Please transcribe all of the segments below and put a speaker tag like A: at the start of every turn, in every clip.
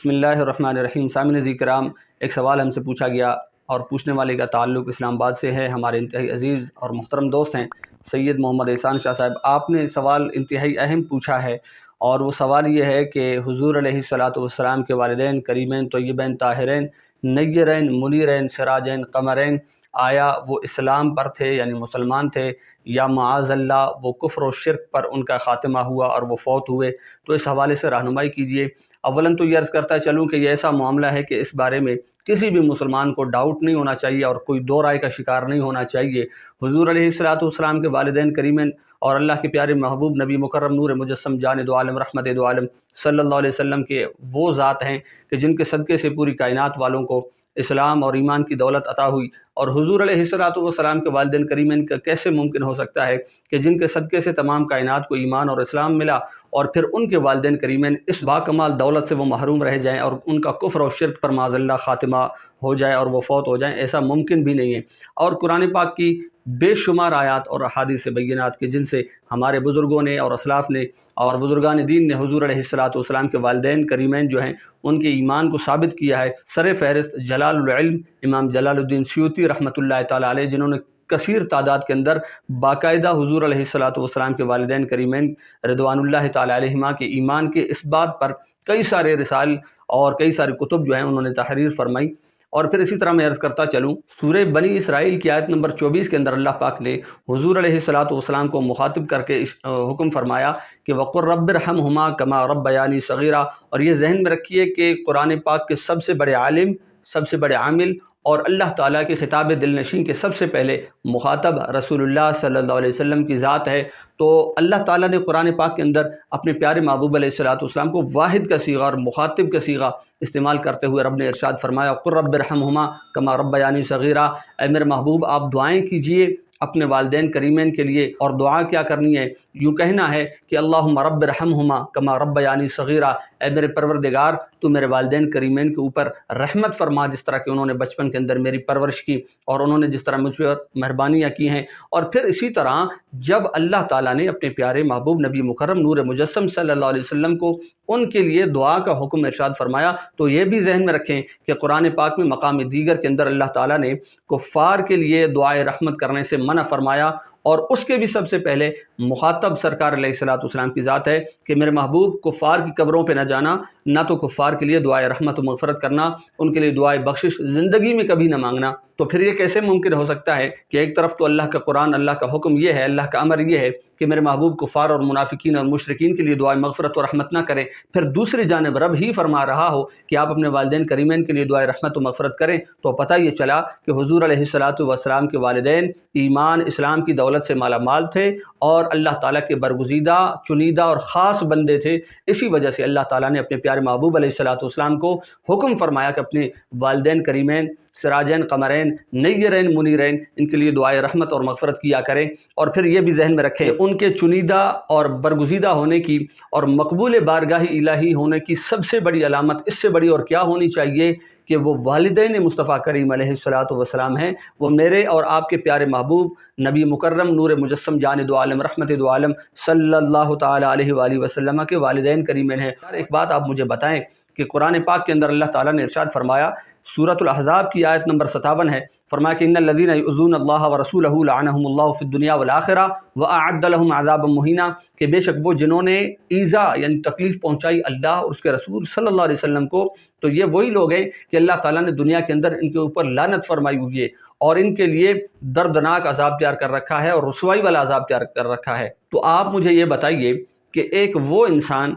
A: بسم اللہ الرحمن الرحیم۔ سامعین کرام، ایک سوال ہم سے پوچھا گیا اور پوچھنے والے کا تعلق اسلام آباد سے ہے۔ ہمارے انتہائی عزیز اور محترم دوست ہیں سید محمد احسان شاہ صاحب۔ آپ نے سوال انتہائی اہم پوچھا ہے، اور وہ سوال یہ ہے کہ حضور علیہ الصلاۃ والسلام کے والدین کریمین طیبین طاہرین نیرین منیرین سراجین قمرین، آیا وہ اسلام پر تھے یعنی مسلمان تھے، یا معاذ اللہ وہ کفر و شرک پر ان کا خاتمہ ہوا اور وہ فوت ہوئے؟ تو اس حوالے سے رہنمائی کیجیے۔ اولاً تو یہ عرض کرتا چلوں کہ یہ ایسا معاملہ ہے کہ اس بارے میں کسی بھی مسلمان کو ڈاؤٹ نہیں ہونا چاہیے اور کوئی دو رائے کا شکار نہیں ہونا چاہیے۔ حضور علیہ الصلاۃ والسلام کے والدین کریمین اور اللہ کے پیارے محبوب نبی مکرم نور مجسم جان دو عالم رحمت دو عالم صلی اللہ علیہ وسلم کے وہ ذات ہیں کہ جن کے صدقے سے پوری کائنات والوں کو اسلام اور ایمان کی دولت عطا ہوئی، اور حضور علیہ الصلاۃ والسلام کے والدین کریمین کا کیسے ممکن ہو سکتا ہے کہ جن کے صدقے سے تمام کائنات کو ایمان اور اسلام ملا، اور پھر ان کے والدین کریمین اس باکمال دولت سے وہ محروم رہ جائیں اور ان کا کفر اور شرک پر معاذ اللہ خاتمہ ہو جائے اور وہ فوت ہو جائیں؟ ایسا ممکن بھی نہیں ہے۔ اور قرآن پاک کی بے شمار آیات اور احادیث بینات کے جن سے ہمارے بزرگوں نے اور اسلاف نے اور بزرگان دین نے حضور علیہ الصلاۃ والسلام کے والدین کریمین جو ہیں ان کے ایمان کو ثابت کیا ہے، سر فہرست جلال العلم امام جلال الدین سیوطی رحمۃ اللہ تعالیٰ علیہ، جنہوں نے کثیر تعداد کے اندر باقاعدہ حضور علیہ الصلاۃ والسلام کے والدین کریمین رضوان اللہ تعالیٰ علیہما کے ایمان کے اس بات پر کئی سارے رسائل اور کئی سارے کتب جو ہیں انہوں نے تحریر فرمائی۔ اور پھر اسی طرح میں عرض کرتا چلوں، سورہ بنی اسرائیل کی آیت نمبر 24 کے اندر اللہ پاک نے حضور علیہ الصلاۃ والسلام کو مخاطب کر کے حکم فرمایا کہ وَقُلْ رَبِّ ارْحَمْهُمَا كَمَا رَبَّيَانِي صَغِيرًا۔ اور یہ ذہن میں رکھیے کہ قرآن پاک کے سب سے بڑے عالم، سب سے بڑے عامل اور اللہ تعالیٰ کے خطاب دل نشین کے سب سے پہلے مخاطب رسول اللہ صلی اللہ علیہ وسلم کی ذات ہے۔ تو اللہ تعالیٰ نے قرآن پاک کے اندر اپنے پیارے محبوب علیہ الصلاۃ والسلام کو واحد کا صیغہ اور مخاطب کا صیغہ استعمال کرتے ہوئے رب نے ارشاد فرمایا قُلْ رَبِّ ارْحَمْهُمَا كَمَا رَبَّيَانِي صَغِيرًا۔ اے میرے محبوب آپ دعائیں کیجئے اپنے والدین کریمین کے لیے، اور دعا کیا کرنی ہے؟ یوں کہنا ہے کہ اللہم رب ارحمہما کما ربیانی صغیرا، اے میرے پروردگار تو میرے والدین کریمین کے اوپر رحمت فرما، جس طرح کہ انہوں نے بچپن کے اندر میری پرورش کی اور انہوں نے جس طرح مجھ پر مہربانیاں کی ہیں۔ اور پھر اسی طرح جب اللہ تعالیٰ نے اپنے پیارے محبوب نبی مکرم نور مجسم صلی اللہ علیہ وسلم کو ان کے لیے دعا کا حکم ارشاد فرمایا، تو یہ بھی ذہن میں رکھیں کہ قرآن پاک میں مقام دیگر کے اندر اللہ تعالیٰ نے کفار کے لیے دعائے رحمت کرنے سے منع فرمایا، اور اس کے بھی سب سے پہلے مخاطب سرکار علیہ الصلاۃ والسلام کی ذات ہے کہ میرے محبوب کفار کی قبروں پہ نہ جانا، نہ تو کفار کے لیے دعائے رحمت و مغفرت کرنا، ان کے لیے دعائے بخشش زندگی میں کبھی نہ مانگنا۔ تو پھر یہ کیسے ممکن ہو سکتا ہے کہ ایک طرف تو اللہ کا قرآن، اللہ کا حکم یہ ہے، اللہ کا امر یہ ہے کہ میرے محبوب کفار اور منافقین اور مشرکین کے لیے دعائے مغفرت و رحمت نہ کریں، پھر دوسری جانب رب ہی فرما رہا ہو کہ آپ اپنے والدین کریمین کے لیے دعائے رحمت و مغفرت کریں؟ تو پتہ یہ چلا کہ حضور علیہ الصلاۃ والسلام کے والدین ایمان اسلام کی دولت سے مالا مال تھے اور اللہ تعالیٰ کے برگزیدہ چنیدہ اور خاص بندے تھے۔ اسی وجہ سے اللہ تعالیٰ نے اپنے پیارے محبوب علیہ الصلاۃ والسلام کو حکم فرمایا کہ اپنے والدین کریمین سراجین قمرین نیرین منیرین ان کے لیے دعائے رحمت اور مغفرت کیا کریں۔ اور پھر یہ بھی ذہن میں رکھیں ان کے چنیدہ اور برگزیدہ ہونے کی اور مقبول بارگاہ الہی ہونے کی سب سے بڑی علامت اس سے بڑی اور کیا ہونی چاہیے کہ وہ والدین مصطفیٰ کریم علیہ الصلاۃ والسلام ہیں، وہ میرے اور آپ کے پیارے محبوب نبی مکرم نور مجسم جان دو عالم رحمت دو عالم صلی اللہ تعالیٰ علیہ وآلہ وسلم کے والدین کریمین ہیں۔ ایک بات آپ مجھے بتائیں کہ قرآن پاک کے اندر اللہ تعالیٰ نے ارشاد فرمایا، سورۃ الاحزاب کی آیت نمبر 57 ہے، فرمایا کہ ان الذین یؤذون اللہ ورسولہ لعنہم اللہ فی الدنیا والآخرہ واعد لہم عذابا مہینا، کہ بے شک وہ جنہوں نے ایذا یعنی تکلیف پہنچائی اللہ اور اس کے رسول صلی اللہ علیہ وسلم کو، تو یہ وہی لوگ ہیں کہ اللہ تعالیٰ نے دنیا کے اندر ان کے اوپر لعنت فرمائی ہوئی ہے اور ان کے لیے دردناک عذاب تیار کر رکھا ہے اور رسوائی والا عذاب تیار کر رکھا ہے۔ تو آپ مجھے یہ بتائیے کہ ایک وہ انسان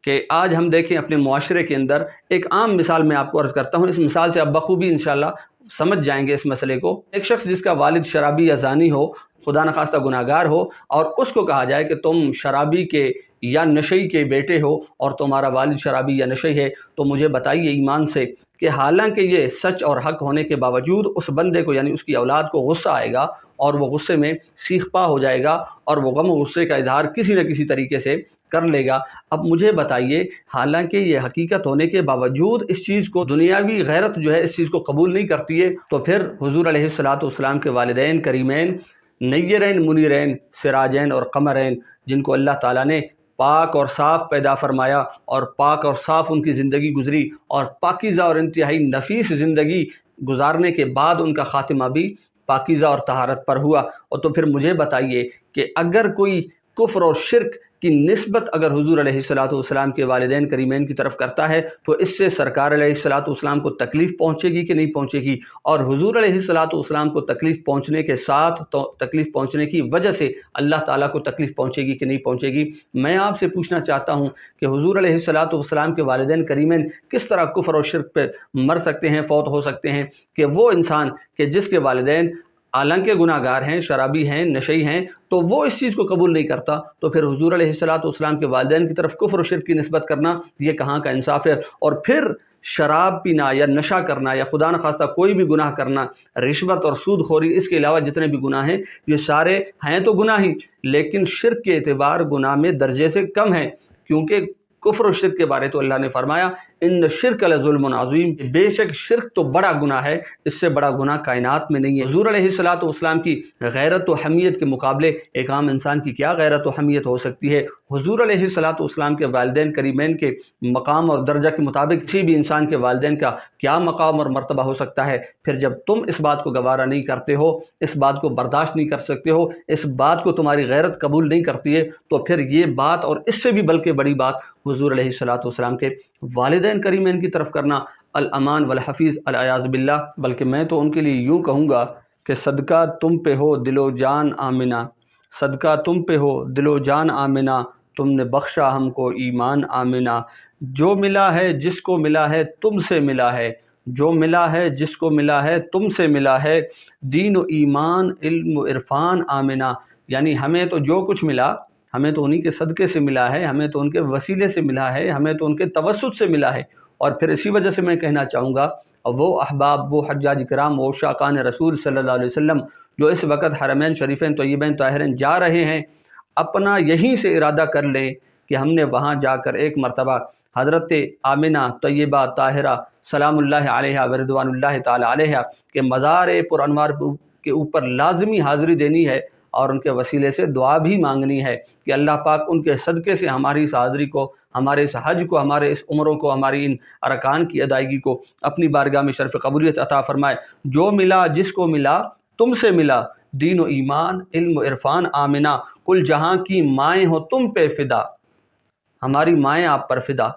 A: کہ آج ہم دیکھیں اپنے معاشرے کے اندر ایک عام مثال میں آپ کو عرض کرتا ہوں، اس مثال سے آپ بخوبی انشاءاللہ سمجھ جائیں گے اس مسئلے کو۔ ایک شخص جس کا والد شرابی یا زانی ہو، خدا نخواستہ گناہ گار ہو، اور اس کو کہا جائے کہ تم شرابی کے یا نشئی کے بیٹے ہو اور تمہارا والد شرابی یا نشئی ہے، تو مجھے بتائیے ایمان سے کہ حالانکہ یہ سچ اور حق ہونے کے باوجود اس بندے کو یعنی اس کی اولاد کو غصہ آئے گا اور وہ غصے میں سیخ پا ہو جائے گا اور وہ غم و غصے کا اظہار کسی نہ کسی طریقے سے کر لے گا۔ اب مجھے بتائیے حالانکہ یہ حقیقت ہونے کے باوجود اس چیز کو دنیاوی غیرت جو ہے اس چیز کو قبول نہیں کرتی ہے، تو پھر حضور علیہ الصلاۃ والسلام کے والدین کریمین نیرین منیرین سراجین اور قمرین جن کو اللہ تعالیٰ نے پاک اور صاف پیدا فرمایا اور پاک اور صاف ان کی زندگی گزری اور پاکیزہ اور انتہائی نفیس زندگی گزارنے کے بعد ان کا خاتمہ بھی پاکیزہ اور طہارت پر ہوا۔ اور تو پھر مجھے بتائیے کہ اگر کوئی کفر اور شرک کی نسبت اگر حضور علیہ السلام کے والدین کریمین کی طرف کرتا ہے تو اس سے سرکار علیہ السلام کو تکلیف پہنچے گی کہ نہیں پہنچے گی، اور حضور علیہ السلام کو تکلیف پہنچنے کے ساتھ تو تکلیف پہنچنے کی وجہ سے اللہ تعالیٰ کو تکلیف پہنچے گی کہ نہیں پہنچے گی۔ میں آپ سے پوچھنا چاہتا ہوں کہ حضور علیہ السلام کے والدین کریمین کس طرح کفر اور شرک پہ مر سکتے ہیں، فوت ہو سکتے ہیں، کہ وہ انسان کہ جس کے والدین حالانکہ گناہ گار ہیں، شرابی ہیں، نشئی ہیں، تو وہ اس چیز کو قبول نہیں کرتا، تو پھر حضور علیہ السلام کے والدین کی طرف کفر و شرک کی نسبت کرنا یہ کہاں کا انصاف ہے؟ اور پھر شراب پینا یا نشہ کرنا یا خدا نخواستہ کوئی بھی گناہ کرنا، رشوت اور سود خوری، اس کے علاوہ جتنے بھی گناہ ہیں یہ سارے ہیں تو گناہ ہی، لیکن شرک کے اعتبار گناہ میں درجے سے کم ہیں، کیونکہ کفر و شرک کے بارے تو اللہ نے فرمایا ان شرک لظلم عظیم، بے شک شرک تو بڑا گناہ ہے، اس سے بڑا گناہ کائنات میں نہیں ہے۔ حضور علیہ السلام کی غیرت و حمیت کے مقابلے ایک عام انسان کی کیا غیرت و حمیت ہو سکتی ہے؟ حضور علیہ السلام کے والدین کریمین کے مقام اور درجہ کے مطابق کسی بھی انسان کے والدین کا کیا مقام اور مرتبہ ہو سکتا ہے؟ پھر جب تم اس بات کو گوارا نہیں کرتے ہو، اس بات کو برداشت نہیں کر سکتے ہو، اس بات کو تمہاری غیرت قبول نہیں کرتی ہے، تو پھر یہ بات اور اس سے بھی بلکہ بڑی بات حضور علیہ السلام کے والدین کریمین کی طرف کرنا الامان والحفیظ العیاذ باللہ۔ بلکہ میں تو ان کے لیے یوں کہوں گا کہ صدقہ تم پہ ہو دل و جان آمنہ، صدقہ تم پہ ہو دل و جان آمنہ، تم نے بخشا ہم کو ایمان آمنہ، جو ملا ہے جس کو ملا ہے تم سے ملا ہے، جو ملا ہے جس کو ملا ہے تم سے ملا ہے، دین و ایمان علم و عرفان آمنہ، یعنی ہمیں تو جو کچھ ملا ہمیں تو انہی کے صدقے سے ملا ہے، ہمیں تو ان کے وسیلے سے ملا ہے، ہمیں تو ان کے توسط سے ملا ہے۔ اور پھر اسی وجہ سے میں کہنا چاہوں گا وہ احباب، وہ حجاج کرام، وہ عشاقان رسول صلی اللہ علیہ وسلم جو اس وقت حرمین شریفین طیبین طاہرین جا رہے ہیں، اپنا یہیں سے ارادہ کر لیں کہ ہم نے وہاں جا کر ایک مرتبہ حضرت آمنہ طیبہ طاہرہ سلام اللہ علیہا ورضوان اللہ تعالی علیہا کے مزار پر انوار کے اوپر لازمی حاضری دینی ہے اور ان کے وسیلے سے دعا بھی مانگنی ہے کہ اللہ پاک ان کے صدقے سے ہماری اس حاضری کو، ہمارے اس حج کو، ہمارے اس عمروں کو، ہماری ان ارکان کی ادائیگی کو اپنی بارگاہ میں شرف قبولیت عطا فرمائے۔ جو ملا جس کو ملا تم سے ملا، دین و ایمان علم و عرفان آمنہ، کل جہاں کی مائیں ہو تم پہ فدا، ہماری مائیں آپ پر فدا،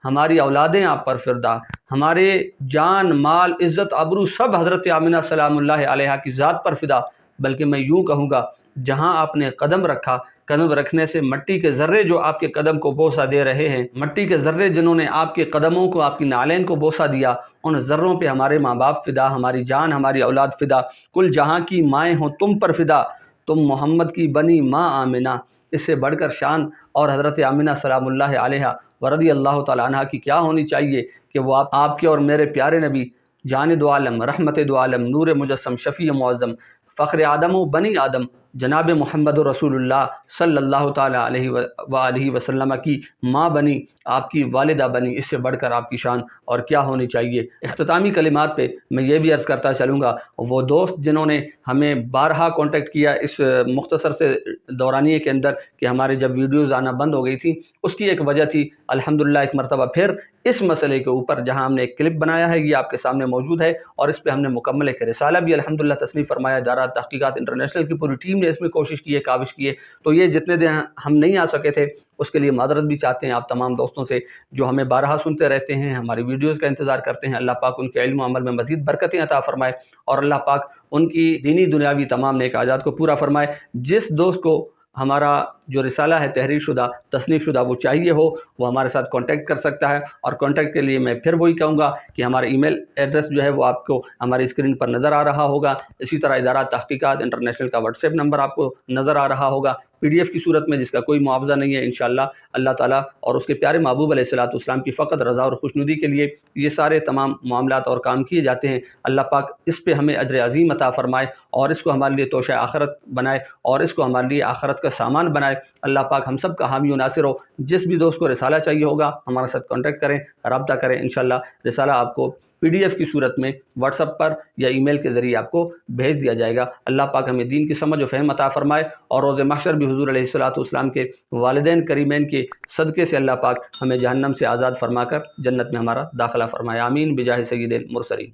A: ہماری اولادیں آپ پر فدا، ہمارے جان مال عزت آبرو سب حضرت آمنہ سلام اللہ علیہا کی ذات پر فدا۔ بلکہ میں یوں کہوں گا جہاں آپ نے قدم رکھا، قدم رکھنے سے مٹی کے ذرے جو آپ کے قدم کو بوسہ دے رہے ہیں، مٹی کے ذرے جنہوں نے آپ کے قدموں کو، آپ کی نالین کو بوسہ دیا، ان ذروں پہ ہمارے ماں باپ فدا، ہماری جان ہماری اولاد فدا، کل جہاں کی مائیں ہوں تم پر فدا، تم محمد کی بنی ماں آمنہ۔ اس سے بڑھ کر شان اور حضرت آمنہ سلام اللہ علیہا ورضی اللہ تعالیٰ عنہ کی کیا ہونی چاہیے کہ وہ آپ کے اور میرے پیارے نبی جان دو عالم، رحمت دو عالم، نور مجسم، شفیع معظم، فخر آدم و بنی آدم جناب محمد رسول اللہ صلی اللہ تعالیٰ علیہ وآلہ وسلم کی ماں بنی، آپ کی والدہ بنی، اس سے بڑھ کر آپ کی شان اور کیا ہونی چاہیے۔ اختتامی کلمات پہ میں یہ بھی عرض کرتا چلوں گا، وہ دوست جنہوں نے ہمیں بارہا کانٹیکٹ کیا اس مختصر سے دورانیے کے اندر کہ ہمارے جب ویڈیوز آنا بند ہو گئی تھی، اس کی ایک وجہ تھی الحمدللہ ایک مرتبہ پھر اس مسئلے کے اوپر جہاں ہم نے ایک کلپ بنایا ہے، یہ آپ کے سامنے موجود ہے، اور اس پہ ہم نے مکمل ایک رسالہ بھی الحمدللہ تصنیف فرمایا، دارا تحقیقات انٹرنیشنل کی پوری ٹیم نے اس میں کوشش کی ہے، کاوش کی ہے۔ تو یہ جتنے دن ہم نہیں آ سکے تھے اس کے لیے معذرت بھی چاہتے ہیں آپ تمام دوستوں سے جو ہمیں بارہا سنتے رہتے ہیں، ہماری ویڈیوز کا انتظار کرتے ہیں۔ اللہ پاک ان کے علم و عمل میں مزید برکتیں عطا فرمائے اور اللہ پاک ان کی دینی دنیاوی تمام نیک حاجات کو پورا فرمائے۔ جس دوست کو ہمارا جو رسالہ ہے تحریر شدہ، تصنیف شدہ وہ چاہیے ہو، وہ ہمارے ساتھ کانٹیکٹ کر سکتا ہے، اور کانٹیکٹ کے لیے میں پھر وہی کہوں گا کہ ہمارا ای میل ایڈریس جو ہے وہ آپ کو ہماری اسکرین پر نظر آ رہا ہوگا۔ اسی طرح ادارہ تحقیقات انٹرنیشنل کا واٹس ایپ نمبر آپ کو نظر آ رہا ہوگا PDF کی صورت میں، جس کا کوئی معاوضہ نہیں ہے انشاءاللہ۔ اللہ تعالیٰ اور اس کے پیارے محبوب علیہ السلام کی فقط رضا اور خوشنودی کے لیے یہ سارے تمام معاملات اور کام کیے جاتے ہیں۔ اللہ پاک اس پہ ہمیں اجر عظیم عطا فرمائے اور اس کو ہمارے لیے توشہ آخرت بنائے اور اس کو ہمارے لیے آخرت کا سامان بنائے۔ اللہ پاک ہم سب کا حامی و ناصر ہو۔ جس بھی دوست کو رسالہ چاہیے ہوگا ہمارے ساتھ کانٹیکٹ کریں، رابطہ کریں، انشاءاللہ رسالہ آپ کو PDF کی صورت میں واٹس ایپ پر یا ای میل کے ذریعے آپ کو بھیج دیا جائے گا۔ اللہ پاک ہمیں دین کی سمجھ و فہم عطا فرمائے، اور روز محشر بھی حضور علیہ الصلوۃ والسلام کے والدین کریمین کے صدقے سے اللہ پاک ہمیں جہنم سے آزاد فرما کر جنت میں ہمارا داخلہ فرمائے، آمین بجاہ سید المرسلین۔